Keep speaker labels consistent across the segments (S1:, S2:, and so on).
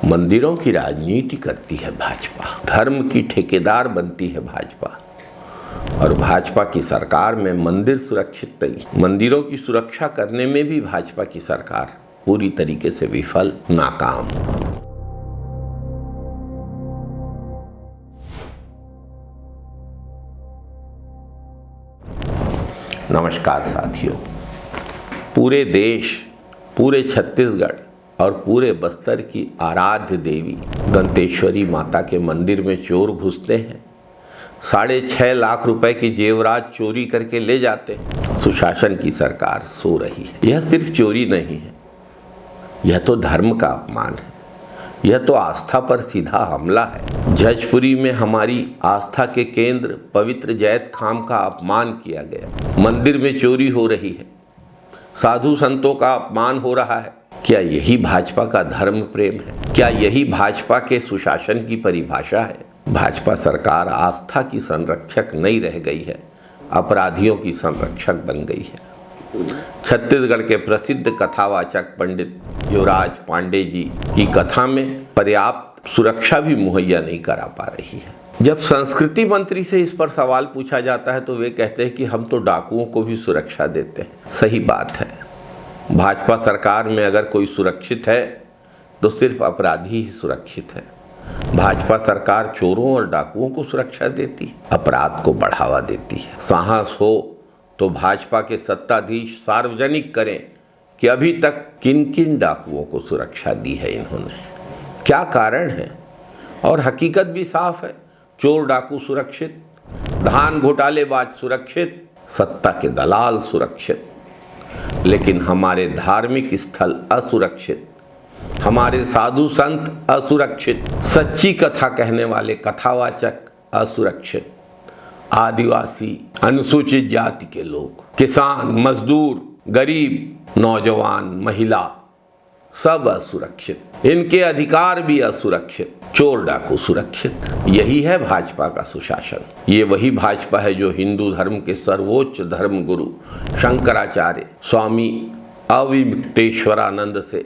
S1: मंदिरों की राजनीति करती है भाजपा, धर्म की ठेकेदार बनती है भाजपा। और भाजपा की सरकार में मंदिर सुरक्षित नहीं, मंदिरों की सुरक्षा करने में भी भाजपा की सरकार पूरी तरीके से विफल, नाकाम। नमस्कार साथियों, पूरे देश, पूरे छत्तीसगढ़ और पूरे बस्तर की आराध्य देवी दंतेश्वरी माता के मंदिर में चोर घुसते हैं, 6.5 लाख रुपए की जेवरात चोरी करके ले जाते हैं। सुशासन की सरकार सो रही है। यह सिर्फ चोरी नहीं है, यह तो धर्म का अपमान है, यह तो आस्था पर सीधा हमला है। जजपुरी में हमारी आस्था के केंद्र पवित्र जैत खाम का अपमान किया गया, मंदिर में चोरी हो रही है, साधु संतों का अपमान हो रहा है। क्या यही भाजपा का धर्म प्रेम है? क्या यही भाजपा के सुशासन की परिभाषा है? भाजपा सरकार आस्था की संरक्षक नहीं रह गई है, अपराधियों की संरक्षक बन गई है। छत्तीसगढ़ के प्रसिद्ध कथावाचक पंडित युवराज पांडे जी की कथा में पर्याप्त सुरक्षा भी मुहैया नहीं करा पा रही है। जब संस्कृति मंत्री से इस पर सवाल पूछा जाता है तो वे कहते हैं कि हम तो डाकुओं को भी सुरक्षा देते हैं। सही बात है, भाजपा सरकार में अगर कोई सुरक्षित है तो सिर्फ अपराधी ही सुरक्षित है। भाजपा सरकार चोरों और डाकुओं को सुरक्षा देती है, अपराध को बढ़ावा देती है। साहस हो तो भाजपा के सत्ताधीश सार्वजनिक करें कि अभी तक किन किन डाकुओं को सुरक्षा दी है इन्होंने, क्या कारण है। और हकीकत भी साफ है, चोर डाकू सुरक्षित, धान घोटालेबाज सुरक्षित, सत्ता के दलाल सुरक्षित, लेकिन हमारे धार्मिक स्थल असुरक्षित, हमारे साधु संत असुरक्षित, सच्ची कथा कहने वाले कथावाचक असुरक्षित, आदिवासी, अनुसूचित जाति के लोग, किसान, मजदूर, गरीब, नौजवान, महिला सब असुरक्षित, इनके अधिकार भी असुरक्षित, चोर डाकू सुरक्षित। यही है भाजपा का सुशासन। ये वही भाजपा है जो हिंदू धर्म के सर्वोच्च धर्म गुरु शंकराचार्य स्वामी अविमुक्तेश्वरानंद से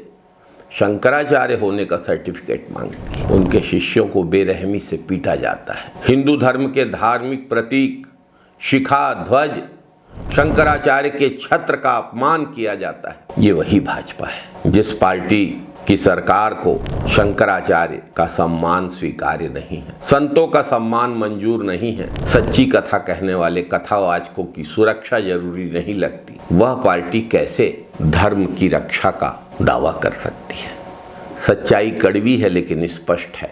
S1: शंकराचार्य होने का सर्टिफिकेट मांगती है। उनके शिष्यों को बेरहमी से पीटा जाता है। हिंदू धर्म के धार्मिक प्रतीक शिखा, ध्वज, शंकराचार्य के छत्र का अपमान किया जाता है। ये वही भाजपा है जिस पार्टी की सरकार को शंकराचार्य का सम्मान स्वीकार्य नहीं है, संतों का सम्मान मंजूर नहीं है, सच्ची कथा कहने वाले कथावाचकों की सुरक्षा जरूरी नहीं लगती, वह पार्टी कैसे धर्म की रक्षा का दावा कर सकती है। सच्चाई कड़वी है लेकिन स्पष्ट है,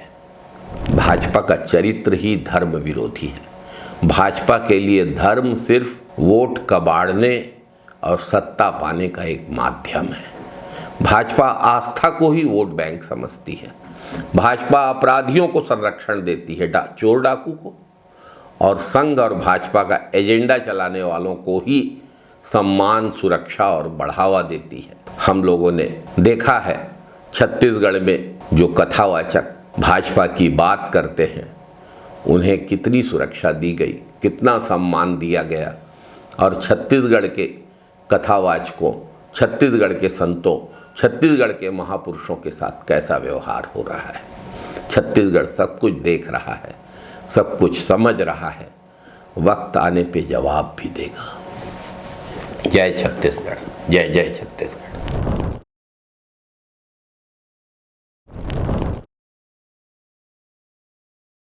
S1: भाजपा का चरित्र ही धर्म विरोधी है। भाजपा के लिए धर्म सिर्फ वोट कबाड़ने और सत्ता पाने का एक माध्यम है। भाजपा आस्था को ही वोट बैंक समझती है। भाजपा अपराधियों को संरक्षण देती है, चोर डाकू को, और संघ और भाजपा का एजेंडा चलाने वालों को ही सम्मान, सुरक्षा और बढ़ावा देती है। हम लोगों ने देखा है छत्तीसगढ़ में जो कथावाचक भाजपा की बात करते हैं उन्हें कितनी सुरक्षा दी गई, कितना सम्मान दिया गया, और छत्तीसगढ़ के कथावाचकों, छत्तीसगढ़ के संतों, छत्तीसगढ़ के महापुरुषों के साथ कैसा व्यवहार हो रहा है। छत्तीसगढ़ सब कुछ देख रहा है, सब कुछ समझ रहा है, वक्त आने पे जवाब भी देगा। जय छत्तीसगढ़, जय जय छत्तीसगढ़।